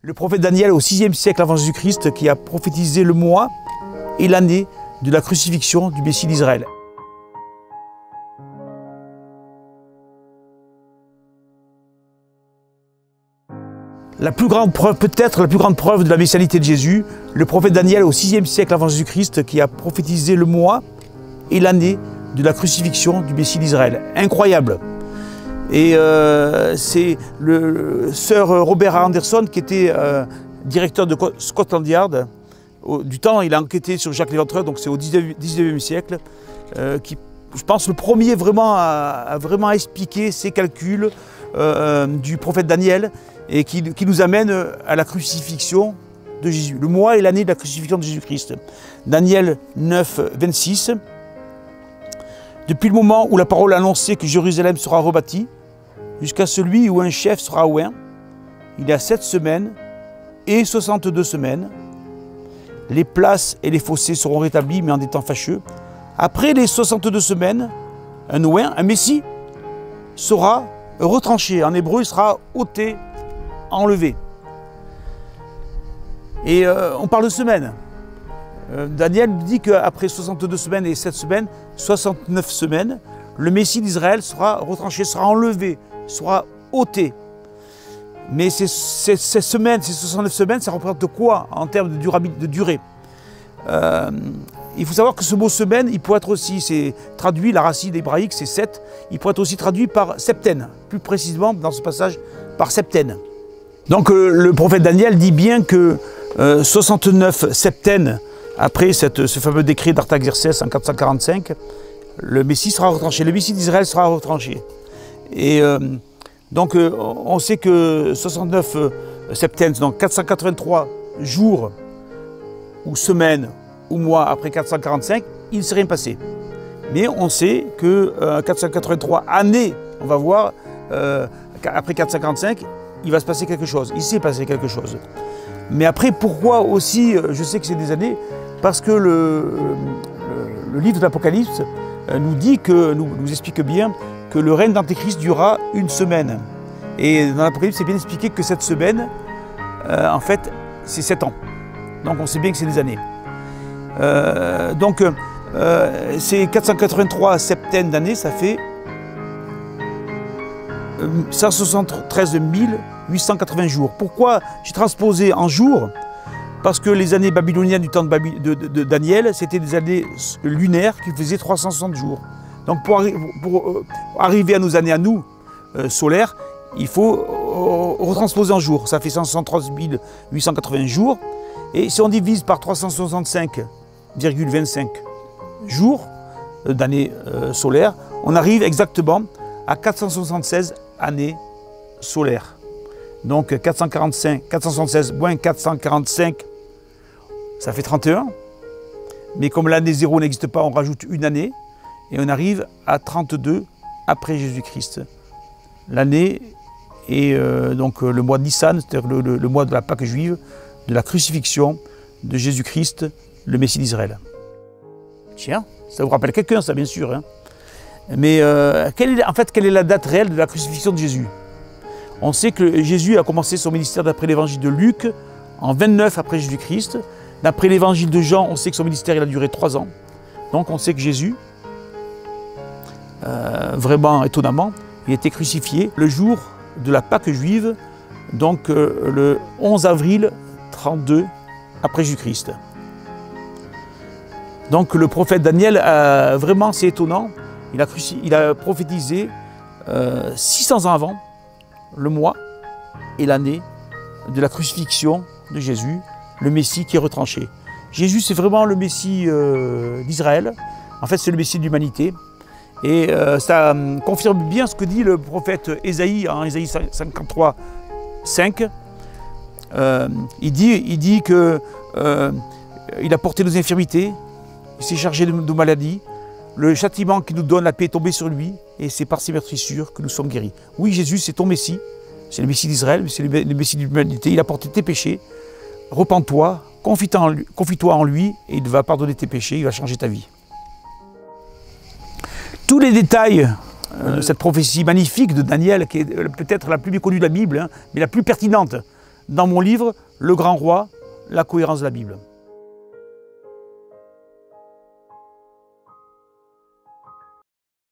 Le prophète Daniel au VIe siècle avant Jésus-Christ qui a prophétisé le mois et l'année de la crucifixion du Messie d'Israël. La plus grande preuve, peut-être la plus grande preuve de la messianité de Jésus, le prophète Daniel au VIe siècle avant Jésus-Christ qui a prophétisé le mois et l'année de la crucifixion du Messie d'Israël. Incroyable! Et c'est le Sir Robert Anderson qui était directeur de Scotland Yard. Du temps, il a enquêté sur Jacques l'Éventreur, donc c'est au XIXe siècle, qui, je pense, le premier vraiment à vraiment expliquer ces calculs du prophète Daniel et qui nous amène à la crucifixion de Jésus, le mois et l'année de la crucifixion de Jésus-Christ. Daniel 9, 26. Depuis le moment où la parole a annoncé que Jérusalem sera rebâtie, jusqu'à celui où un chef sera oint, il y a 7 semaines et 62 semaines. Les places et les fossés seront rétablis, mais en des temps fâcheux. Après les 62 semaines, un oint, un messie, sera retranché. En hébreu, il sera ôté, enlevé. Et on parle de semaines. Daniel dit qu'après 62 semaines et 7 semaines, 69 semaines, le Messie d'Israël sera retranché, sera enlevé, sera ôté. Mais ces semaines, ces 69 semaines, ça représente quoi en termes de durée? Il faut savoir que ce mot semaine, il pourrait être aussi, c'est traduit, la racine hébraïque c'est 7, il pourrait être aussi traduit par septaine, plus précisément dans ce passage par septaine. Donc le prophète Daniel dit bien que 69 septaines après ce fameux décret d'Artaxerxès en 445, le Messie sera retranché, le Messie d'Israël sera retranché. Et donc on sait que 69 septaines, donc 483 jours ou semaines ou mois après 445, il ne s'est rien passé. Mais on sait que 483 années, on va voir, après 445, il va se passer quelque chose, il s'est passé quelque chose. Mais après, pourquoi aussi, je sais que c'est des années, parce que le livre de l'Apocalypse nous dit que, nous explique bien que le règne d'Antéchrist durera une semaine. Et dans l'Apocalypse, c'est bien expliqué que cette semaine, en fait, c'est 7 ans. Donc on sait bien que c'est des années. C'est 483 septaines d'années, ça fait 173 880 jours. Pourquoi j'ai transposé en jours? Parce que les années babyloniennes du temps de Daniel, c'était des années lunaires qui faisaient 360 jours. Donc pour arriver à nos années à nous, solaires, il faut retransposer en jours. Ça fait 173 880 jours. Et si on divise par 365,25 jours d'années solaires, on arrive exactement à 476 années solaires. Donc 476 moins 445, ça fait 31. Mais comme l'année 0 n'existe pas, on rajoute une année et on arrive à 32 après Jésus-Christ. L'année est donc le mois de Nissan, c'est-à-dire le mois de la Pâque juive, de la crucifixion de Jésus-Christ, le Messie d'Israël. Tiens, ça vous rappelle quelqu'un, ça bien sûr. Hein. Mais quelle est la date réelle de la crucifixion de Jésus? On sait que Jésus a commencé son ministère d'après l'évangile de Luc en 29 après Jésus-Christ. D'après l'évangile de Jean, on sait que son ministère il a duré 3 ans. Donc on sait que Jésus, vraiment étonnamment, il a été crucifié le jour de la Pâque juive, donc le 11 avril 32 après Jésus-Christ. Donc le prophète Daniel, vraiment c'est étonnant, il a prophétisé 600 ans avant le mois et l'année de la crucifixion de Jésus, le Messie qui est retranché. Jésus c'est vraiment le Messie d'Israël, en fait c'est le Messie de l'humanité. Et ça confirme bien ce que dit le prophète Ésaïe en Ésaïe 53, 5. Il dit que il a porté nos infirmités, il s'est chargé de nos maladies, le châtiment qui nous donne la paix est tombé sur lui, et c'est par ses meurtrissures que nous sommes guéris. Oui, Jésus, c'est ton Messie, c'est le Messie d'Israël, c'est le Messie de l'humanité, il a porté tes péchés, repens-toi, confie-toi en lui, et il va pardonner tes péchés, il va changer ta vie. Tous les détails de cette prophétie magnifique de Daniel, qui est peut-être la plus méconnue de la Bible, hein, mais la plus pertinente dans mon livre « Le Grand Roi, la cohérence de la Bible ».